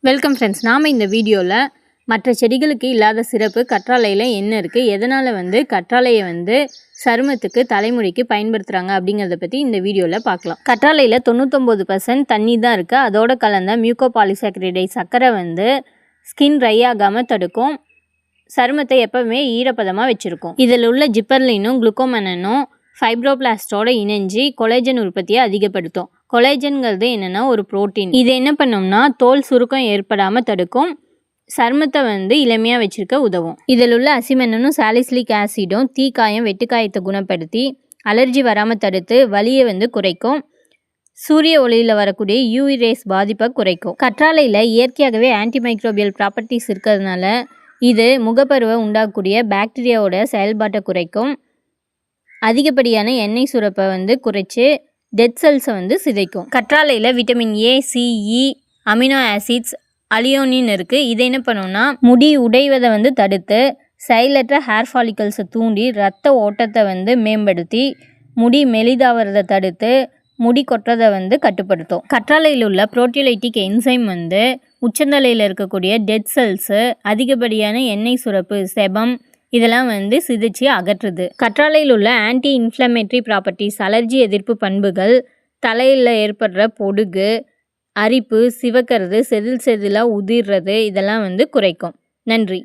Welcome friends. நாம் இந்த வீடியோவில் மற்ற செடிகளுக்கு இல்லாத சிறப்பு கற்றாழையில் என்ன இருக்குது, எதனால் கற்றாழையை சருமத்துக்கு தலைமுடிக்கு பயன்படுத்துகிறாங்க அப்படிங்கிறத பற்றி இந்த வீடியோவில் பார்க்கலாம். கற்றாழையில் 99% தண்ணி தான் இருக்குது. அதோடு கலந்த மியூகோபாலிசாக்கரைடை சர்க்கரை ஸ்கின் ட்ரை ஆகாமல் தடுக்கும், சருமத்தை எப்பவுமே ஈரப்பதமாக வச்சுருக்கும். இதில் உள்ள ஜிப்பர்லினும் குளுக்கோமனனும் ஃபைப்ரோபிளாஸ்டோட இணைஞ்சி கொலேஜன் உற்பத்தியை அதிகப்படுத்தும். கொலேஜன்கிறது என்னென்னா ஒரு புரோட்டீன். இது என்ன பண்ணோம்னா தோல் சுருக்கம் ஏற்படாமல் தடுக்கும், சருமத்தை இளமையாக வச்சுருக்க உதவும். இதில் உள்ள அசிமெனும் சாலிசிலிக் ஆசிடும் தீக்காயம் வெட்டுக்காயத்தை குணப்படுத்தி அலர்ஜி வராமல் தடுத்து வலியை குறைக்கும். சூரிய ஒளியில் வரக்கூடிய யூவி ரேஸ் பாதிப்பை குறைக்கும். கற்றாழையில் இயற்கையாகவே ஆன்டிமைக்ரோபியல் ப்ராப்பர்ட்டிஸ் இருக்கிறதுனால இது முகப்பருவை உண்டாகக்கூடிய பாக்டீரியாவோட செயல்பாட்டை குறைக்கும். அதிகப்படியான எண்ணெய் சுரப்பை குறைச்சி டெட் செல்ஸை சிதைக்கும். கற்றாழையில் vitamin A, C, E, amino acids, அலியோனின் இருக்குது. இதை என்ன பண்ணோம்னா முடி உடைவதை தடுத்து செயலற்ற ஹேர் ஃபாலிக்கல்ஸை தூண்டி ரத்த ஓட்டத்தை மேம்படுத்தி முடி மெலிதாவதை தடுத்து முடி கொட்டுறதை கட்டுப்படுத்தும். கற்றாழையில் உள்ள புரோட்டியோலைட்டிக் என்சைம் உச்சந்தலையில் இருக்கக்கூடிய டெட் செல்ஸு, அதிகப்படியான எண்ணெய் சுரப்பு, செபம் இதெல்லாம் சிதைச்சி அகற்றுது. கற்றாழையில் உள்ள ஆன்டி இன்ஃப்ளமேட்டரி ப்ராப்பர்ட்டிஸ், அலர்ஜி எதிர்ப்பு பண்புகள், தலையில் ஏற்படுற பொடுகு, அரிப்பு, சிவக்கிறது, செதிலாக உதிர்றது இதெல்லாம் குறைக்கும். நன்றி.